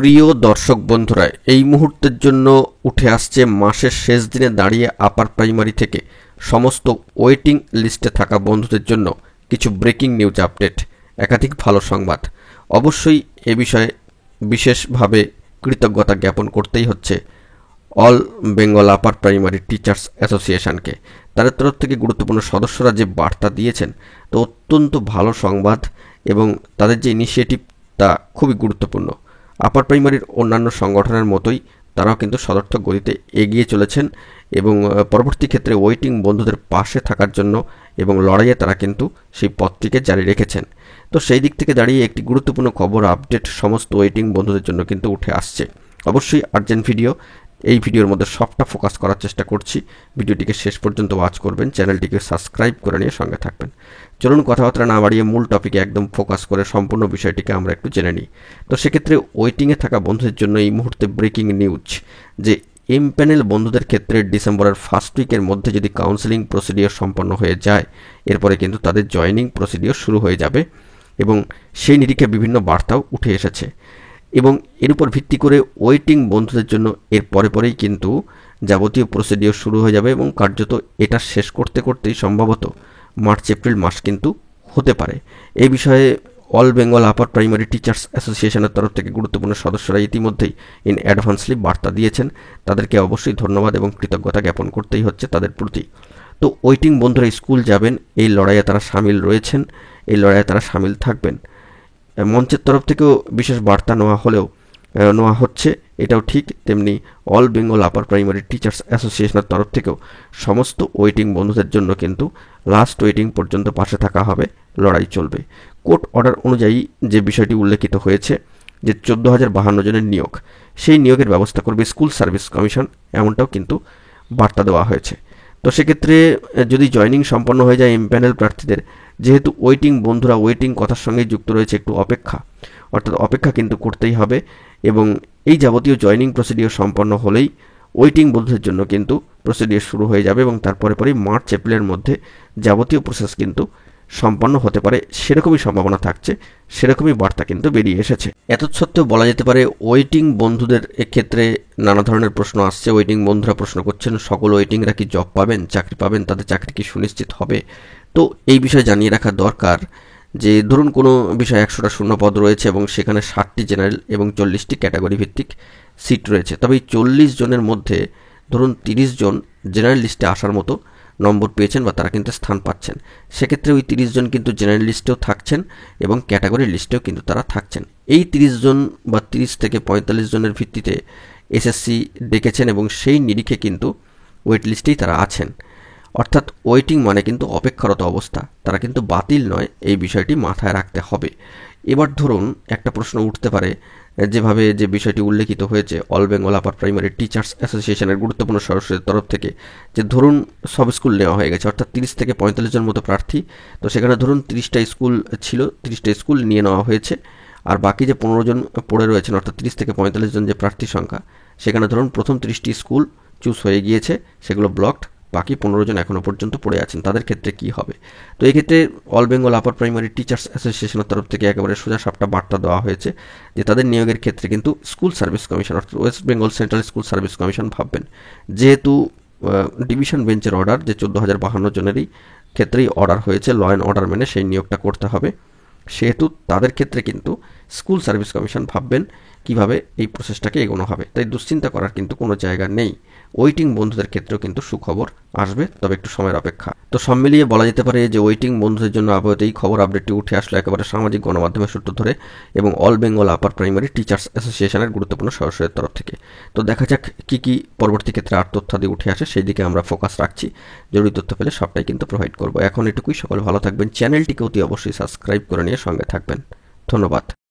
প্রিয় দর্শক বন্ধুরা, এই মুহূর্তের জন্য উঠে আসছে মাসের শেষ দিনে দাঁড়িয়ে আপার প্রাইমারি থেকে সমস্ত ওয়েটিং লিস্টে থাকা বন্ধুদের জন্য কিছু ব্রেকিং নিউজ আপডেট, একাধিক ভালো সংবাদ। অবশ্যই এ বিষয়ে বিশেষভাবে কৃতজ্ঞতা জ্ঞাপন করতেই হচ্ছে all Bengal upper primary teachers অ্যাসোসিয়েশনকে। তাদের তরফ থেকে গুরুত্বপূর্ণ সদস্যরা যে বার্তা দিয়েছেন, তো অত্যন্ত ভালো সংবাদ এবং তাদের যে ইনিশিয়েটিভ তা খুবই গুরুত্বপূর্ণ। আপার প্রাইমারির অন্যান্য সংগঠনের মতোই তারাও কিন্তু সদর্থক গতিতে এগিয়ে চলেছেন এবং পরবর্তী ক্ষেত্রে ওয়েটিং বন্ধুদের পাশে থাকার জন্য এবং লড়াইয়ে তারা কিন্তু সেই পথটিকে জারি রেখেছেন। তো সেই দিক থেকে দাঁড়িয়ে একটি গুরুত্বপূর্ণ খবর আপডেট সমস্ত ওয়েটিং বন্ধুদের জন্য কিন্তু উঠে আসছে। অবশ্যই আর্জেন্ট ভিডিও, এই ভিডিওর মধ্যে সবটা ফোকাস করার চেষ্টা করছি। ভিডিওটিকে শেষ পর্যন্ত ওয়াচ করবেন, চ্যানেলটিকে সাবস্ক্রাইব করে নিয়ে সঙ্গে থাকবেন। চলুন কথাবার্তা না বাড়িয়ে মূল টপিকে একদম ফোকাস করে সম্পূর্ণ বিষয়টিকে আমরা একটু জেনে নিই। তো সেক্ষেত্রে ওয়েটিংয়ে থাকা বন্ধুদের জন্য এই মুহূর্তে ব্রেকিং নিউজ যে এম প্যানেল বন্ধুদের ক্ষেত্রে ডিসেম্বরের ফার্স্ট উইকের মধ্যে যদি কাউন্সেলিং প্রসিডিওর সম্পন্ন হয়ে যায়, এরপরে কিন্তু তাদের জয়েনিং প্রসিডিওর শুরু হয়ে যাবে এবং সেই নিরিখে বিভিন্ন বার্তাও উঠে এসেছে এবং এর উপর ভিত্তি করে ওয়েটিং বন্ধুদের জন্য এর পরেই কিন্তু যাবতীয় প্রসিডিওর শুরু হয়ে যাবে এবং কার্যত এটা শেষ করতে করতেই সম্ভবত মার্চ এপ্রিল মাস কিন্তু হতে পারে। এই বিষয়ে all Bengal upper primary teachers অ্যাসোসিয়েশনের তরফ থেকে গুরুত্বপূর্ণ সদস্যরা ইতিমধ্যেই ইন অ্যাডভান্সলি বার্তা দিয়েছেন। তাদেরকে অবশ্যই ধন্যবাদ এবং কৃতজ্ঞতা জ্ঞাপন করতেই হচ্ছে তাদের প্রতি। তো ওয়েটিং বন্ধুরা স্কুল যাবেন, এই লড়াইয়ে তারা সামিল রয়েছেন, এই লড়াইয়ে তারা সামিল থাকবেন। মঞ্চের তরফ থেকেও বিশেষ বার্তা নেওয়া হচ্ছে, এটাও ঠিক। তেমনি all Bengal upper primary teachers অ্যাসোসিয়েশনের তরফ থেকেও সমস্ত ওয়েটিং বন্ধুদের জন্য কিন্তু লাস্ট ওয়েটিং পর্যন্ত পাশে থাকা হবে, লড়াই চলবে। কোর্ট অর্ডার অনুযায়ী যে বিষয়টি উল্লেখিত হয়েছে যে 14,052 জনের নিয়োগ, সেই নিয়োগের ব্যবস্থা করবে স্কুল সার্ভিস কমিশন, এমনটাও কিন্তু বার্তা দেওয়া হয়েছে। তো সেক্ষেত্রে যদি জয়েনিং সম্পন্ন হয়ে যায় এম প্যানেল প্রার্থীদের, যেহেতু ওয়েটিং বন্ধুরা ওয়েটিং কথার সঙ্গেই যুক্ত রয়েছে একটু অপেক্ষা, অর্থাৎ অপেক্ষা কিন্তু করতেই হবে এবং এই যাবতীয় জয়েনিং প্রসিডিওর সম্পন্ন হলেই ওয়েটিং বন্ধুদের জন্য কিন্তু প্রসিডিওর শুরু হয়ে যাবে এবং পরেই মার্চ এপ্রিলের মধ্যে যাবতীয় প্রসেস কিন্তু সম্পন্ন হতে পারে, সেরকমই সম্ভাবনা থাকছে, সেরকমই বার্তা কিন্তু বেরিয়ে এসেছে। এত সত্ত্বেও বলা যেতে পারে ওয়েটিং বন্ধুদের ক্ষেত্রে নানা ধরনের প্রশ্ন আসছে। ওয়েটিং বন্ধুরা প্রশ্ন করছেন সকল ওয়েটিংরা কি জব পাবেন, চাকরি পাবেন, তাদের চাকরি কি সুনিশ্চিত হবে। তো এই বিষয়ে জানিয়ে রাখা দরকার যে ধরুন কোনো বিষয়ে 100টা শূন্যপদ রয়েছে এবং সেখানে 60টি জেনারেল এবং 40টি ক্যাটাগরি ভিত্তিক সিট রয়েছে, তবে এই 40 জনের মধ্যে ধরুন 30 জন জেনারেল লিস্টে আসার মতো নম্বর পেয়েছেন বা তারা কিন্তু স্থান পাচ্ছেন। সেক্ষেত্রে ওই 30 জন কিন্তু জেনারেল লিস্টেও থাকছেন এবং ক্যাটাগরি লিস্টেও কিন্তু তারা থাকছেন। এই 30 জন বা 30 থেকে 45 জনের ভিত্তিতে এসএসসি ডেকেছেন এবং সেই নিরিখে কিন্তু ওয়েট লিস্টেই তারা আছেন। অর্থাৎ ওয়েটিং মানে কিন্তু অপেক্ষারত অবস্থা, তারা কিন্তু বাতিল নয়, এই বিষয়টি মাথায় রাখতে হবে। এবার ধরুন একটা প্রশ্ন উঠতে পারে, যেভাবে যে বিষয়টি উল্লেখিত হয়েছে all Bengal upper primary teachers অ্যাসোসিয়েশনের গুরুত্বপূর্ণ সদস্যদের তরফ থেকে, যে ধরুন সব স্কুল নেওয়া হয়ে গেছে, অর্থাৎ 30 থেকে 45 জন মতো প্রার্থী, তো সেখানে ধরুন 30টা স্কুল ছিল, 30টা স্কুল নিয়ে নেওয়া হয়েছে, আর বাকি যে 15 জন পড়ে রয়েছেন, অর্থাৎ 30 থেকে 45 জন যে প্রার্থী সংখ্যা, সেখানে ধরুন প্রথম 30টি স্কুল চুজ হয়ে গিয়েছে, সেগুলো ব্লকড, বাকি 15 জন এখনও পর্যন্ত পড়ে আছেন, তাদের ক্ষেত্রে কি হবে। তো এই ক্ষেত্রে all Bengal upper primary teachers অ্যাসোসিয়েশনের তরফ থেকে একেবারে সোজা সাপটা বার্তা দেওয়া হয়েছে যে তাদের নিয়োগের ক্ষেত্রে কিন্তু স্কুল সার্ভিস কমিশন, অর্থাৎ West Bengal central school service commission ভাববেন। যেহেতু ডিভিশন বেঞ্চের অর্ডার যে 14,052 জনেরই ক্ষেত্রেই অর্ডার হয়েছে, ল অ্যান্ড অর্ডার মেনে সেই নিয়োগটা করতে হবে, সেহেতু তাদের ক্ষেত্রে কিন্তু স্কুল সার্ভিস কমিশন ভাববেন কিভাবে এই প্রসেসটাকে এগোনো হবে। তাই দুশ্চিন্তা করার কিন্তু কোনো জায়গা নেই। ওয়েটিং বন্ধুদের ক্ষেত্রেও কিন্তু সুখবর আসবে, তবে একটু সময়ের অপেক্ষা। তো সব মিলিয়ে বলা যেতে পারে যে ওয়েটিং বন্ধুদের জন্য আপাতত এই খবর আপডেটটি উঠে আসলো একেবারে সামাজিক গণমাধ্যমের সূত্র ধরে এবং all Bengal upper primary teachers অ্যাসোসিয়েশনের গুরুত্বপূর্ণ সদস্যদের তরফ থেকে। তো দেখা যাক কি পরবর্তী ক্ষেত্রে আর তথ্যাদি উঠে আসে, সেই দিকে আমরা ফোকাস রাখছি। জরুরি তথ্য পেলে সবটাই কিন্তু প্রোভাইড করবো। এখন এটুকুই, সকলে ভালো থাকবেন, চ্যানেলটিকে অতি অবশ্যই সাবস্ক্রাইব করে নিয়ে সঙ্গে থাকবেন। ধন্যবাদ।